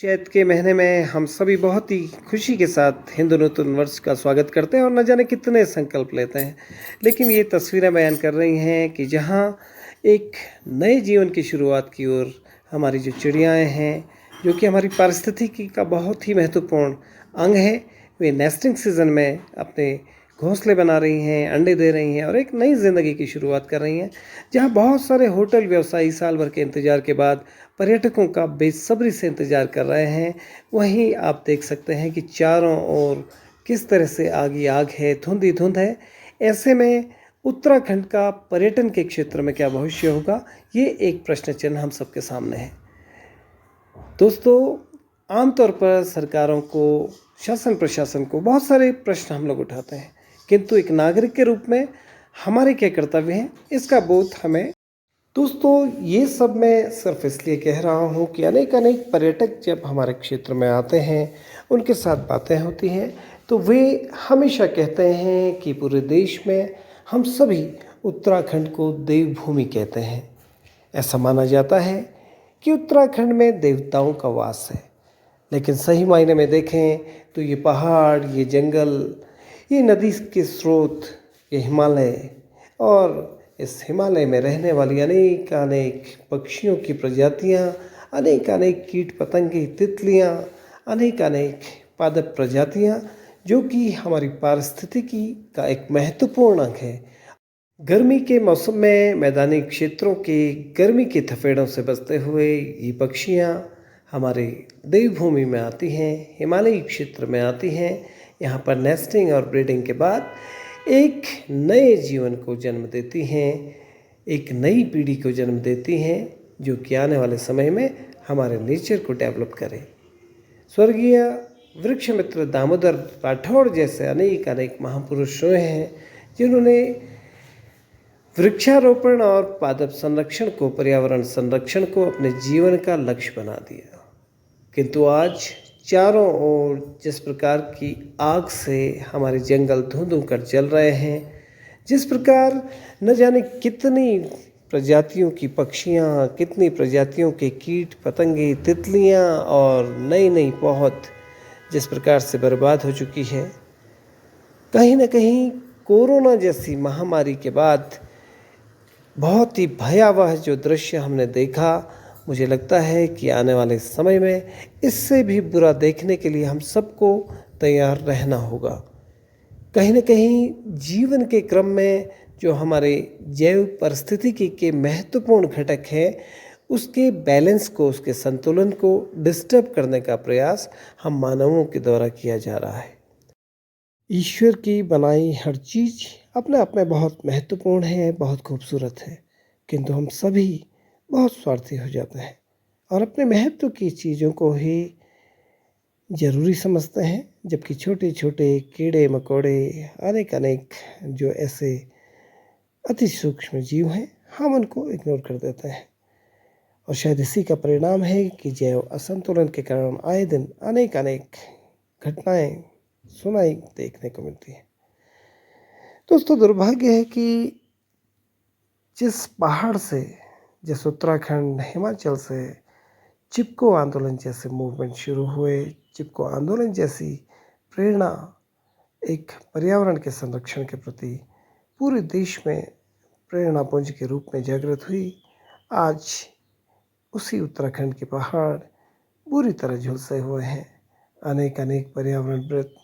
चैत के महीने में हम सभी बहुत ही खुशी के साथ हिंदू नूतन वर्ष का स्वागत करते हैं और न जाने कितने संकल्प लेते हैं। लेकिन ये तस्वीरें बयान कर रही हैं कि जहाँ एक नए जीवन की शुरुआत की ओर हमारी जो चिड़ियाएँ हैं, जो कि हमारी पारिस्थितिकी का बहुत ही महत्वपूर्ण अंग है, वे नेस्टिंग सीज़न में अपने घोंसले बना रही हैं, अंडे दे रही हैं और एक नई ज़िंदगी की शुरुआत कर रही हैं। जहाँ बहुत सारे होटल व्यवसायी साल भर के इंतज़ार के बाद पर्यटकों का बेसब्री से इंतज़ार कर रहे हैं, वहीं आप देख सकते हैं कि चारों ओर किस तरह से आग ही आग है, धुंध ही धुंध है। ऐसे में उत्तराखंड का पर्यटन के क्षेत्र में क्या भविष्य होगा, ये एक प्रश्न चिन्ह हम सबके सामने है। दोस्तों, आमतौर पर सरकारों को, शासन प्रशासन को बहुत सारे प्रश्न हम लोग उठाते हैं, किंतु एक नागरिक के रूप में हमारे क्या कर्तव्य हैं, इसका बोध हमें। दोस्तों, ये सब मैं सिर्फ इसलिए कह रहा हूँ कि अनेक अनेक पर्यटक जब हमारे क्षेत्र में आते हैं, उनके साथ बातें होती हैं, तो वे हमेशा कहते हैं कि पूरे देश में हम सभी उत्तराखंड को देवभूमि कहते हैं। ऐसा माना जाता है कि उत्तराखंड में देवताओं का वास है, लेकिन सही मायने में देखें तो ये पहाड़, ये जंगल, ये नदी के स्रोत, ये हिमालय और इस हिमालय में रहने वाली अनेक अनेक पक्षियों की प्रजातियाँ, अनेक अनेक कीट पतंगे, तितलियाँ, अनेक अनेक पादप प्रजातियाँ, जो कि हमारी पारिस्थितिकी का एक महत्वपूर्ण अंग है। गर्मी के मौसम में मैदानी क्षेत्रों के गर्मी के थपेड़ों से बचते हुए ये पक्षियाँ हमारे देवभूमि में आती हैं, हिमालयी क्षेत्र में आती हैं। यहाँ पर नेस्टिंग और ब्रीडिंग के बाद एक नए जीवन को जन्म देती हैं, एक नई पीढ़ी को जन्म देती हैं, जो कि आने वाले समय में हमारे नेचर को डेवलप करे। स्वर्गीय वृक्ष मित्र दामोदर राठौड़ जैसे अनेक अनेक महापुरुष हुए हैं, जिन्होंने वृक्षारोपण और पादप संरक्षण को, पर्यावरण संरक्षण को अपने जीवन का लक्ष्य बना दिया। किंतु आज चारों ओर जिस प्रकार की आग से हमारे जंगल धुंध कर जल रहे हैं, जिस प्रकार न जाने कितनी प्रजातियों की पक्षियाँ, कितनी प्रजातियों के कीट पतंगे, तितलियाँ और नई नई पौध जिस प्रकार से बर्बाद हो चुकी है, कहीं न कहीं कोरोना जैसी महामारी के बाद बहुत ही भयावह जो दृश्य हमने देखा, मुझे लगता है कि आने वाले समय में इससे भी बुरा देखने के लिए हम सबको तैयार रहना होगा। कहीं न कहीं जीवन के क्रम में जो हमारे जैव परिस्थितिकी के महत्वपूर्ण घटक हैं, उसके बैलेंस को, उसके संतुलन को डिस्टर्ब करने का प्रयास हम मानवों के द्वारा किया जा रहा है। ईश्वर की बनाई हर चीज़ अपने आप में बहुत महत्वपूर्ण है, बहुत खूबसूरत है, किंतु हम सभी बहुत स्वार्थी हो जाते हैं और अपने महत्व की चीज़ों को ही ज़रूरी समझते हैं, जबकि छोटे छोटे कीड़े मकोड़े, अनेक अनेक जो ऐसे अति सूक्ष्म जीव हैं, हम उनको इग्नोर कर देते हैं। और शायद इसी का परिणाम है कि जैव असंतुलन के कारण आए दिन अनेक अनेक घटनाएं सुनाई देखने को मिलती है। दोस्तों, दुर्भाग्य है कि जिस पहाड़ से, जिस उत्तराखंड, हिमाचल से चिपको आंदोलन जैसे मूवमेंट शुरू हुए, चिपको आंदोलन जैसी प्रेरणा एक पर्यावरण के संरक्षण के प्रति पूरे देश में प्रेरणा पुंज के रूप में जागृत हुई, आज उसी उत्तराखंड के पहाड़ बुरी तरह झुलसे हुए हैं। अनेक अनेक पर्यावरणविद,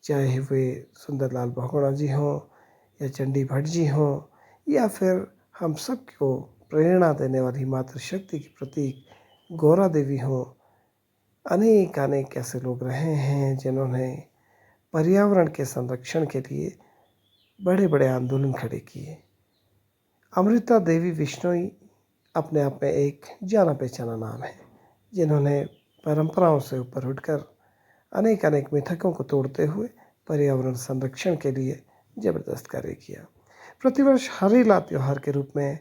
चाहे वे सुंदरलाल बहुगुणा जी हों या चंडी भट्ट जी हों या फिर हम सबको प्रेरणा देने वाली मातृशक्ति की प्रतीक गौरा देवी हों, अनेक अनेक ऐसे लोग रहे हैं जिन्होंने पर्यावरण के संरक्षण के लिए बड़े बड़े आंदोलन खड़े किए। अमृता देवी बिश्नोई अपने आप में एक जाना पहचाना नाम है, जिन्होंने परंपराओं से ऊपर उठकर अनेक अनेक मिथकों को तोड़ते हुए पर्यावरण संरक्षण के लिए जबरदस्त कार्य किया। प्रतिवर्ष हरेला त्योहार के रूप में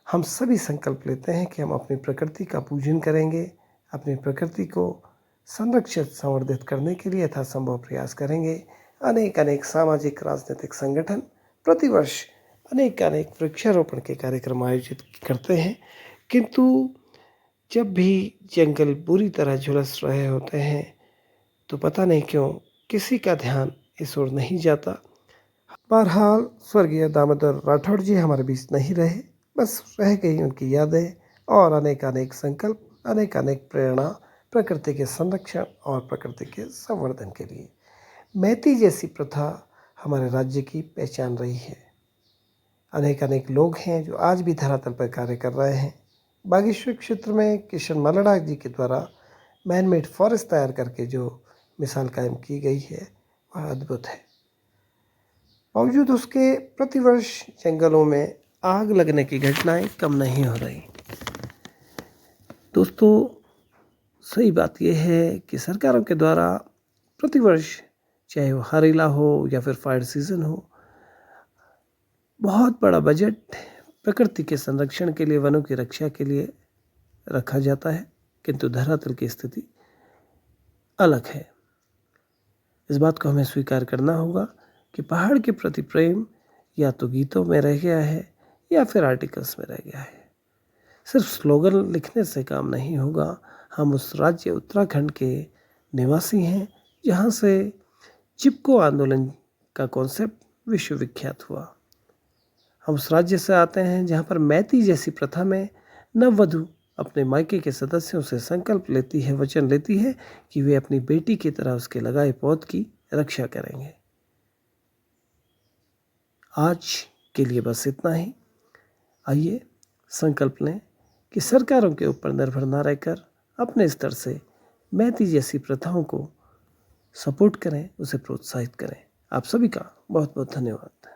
हम सभी संकल्प लेते हैं कि हम अपनी प्रकृति का पूजन करेंगे, अपनी प्रकृति को संरक्षित संवर्धित करने के लिए यथासंभव प्रयास करेंगे। अनेक अनेक सामाजिक राजनीतिक संगठन प्रतिवर्ष अनेक अनेक वृक्षारोपण के कार्यक्रम आयोजित करते हैं, किंतु जब भी जंगल बुरी तरह झुलस रहे होते हैं तो पता नहीं क्यों किसी का ध्यान इस ओर नहीं जाता। बहरहाल स्वर्गीय दामोदर राठौड़ जी हमारे बीच नहीं रहे, बस रह गई उनकी यादें और अनेक अनेक संकल्प, अनेक अनेक प्रेरणा प्रकृति के संरक्षण और प्रकृति के संवर्धन के लिए। मैती जैसी प्रथा हमारे राज्य की पहचान रही है। अनेक अनेक लोग हैं जो आज भी धरातल पर कार्य कर रहे हैं। बागेश्वर क्षेत्र में किशन मलड़ा जी के द्वारा मैन मेड फॉरेस्ट तैयार करके जो मिसाल कायम की गई है वह अद्भुत है। बावजूद उसके प्रतिवर्ष जंगलों में आग लगने की घटनाएं कम नहीं हो रही। दोस्तों, सही बात यह है कि सरकारों के द्वारा प्रतिवर्ष, चाहे वो हारेला हो या फिर फायर सीजन हो, बहुत बड़ा बजट प्रकृति के संरक्षण के लिए, वनों की रक्षा के लिए रखा जाता है, किंतु धरातल की स्थिति अलग है। इस बात को हमें स्वीकार करना होगा कि पहाड़ के प्रति प्रेम या तो गीतों में रह गया है या फिर आर्टिकल्स में रह गया है। सिर्फ स्लोगन लिखने से काम नहीं होगा। हम उस राज्य उत्तराखंड के निवासी हैं जहाँ से चिपको आंदोलन का कॉन्सेप्ट विश्वविख्यात हुआ। हम उस राज्य से आते हैं जहाँ पर मैती जैसी प्रथा में नववधु अपने मायके के सदस्यों से संकल्प लेती है, वचन लेती है कि वे अपनी बेटी की तरह उसके लगाए पौध की रक्षा करेंगे। आज के लिए बस इतना ही। आइए संकल्प लें कि सरकारों के ऊपर निर्भर न रहकर अपने स्तर से मैती जैसी प्रथाओं को सपोर्ट करें, उसे प्रोत्साहित करें। आप सभी का बहुत बहुत धन्यवाद।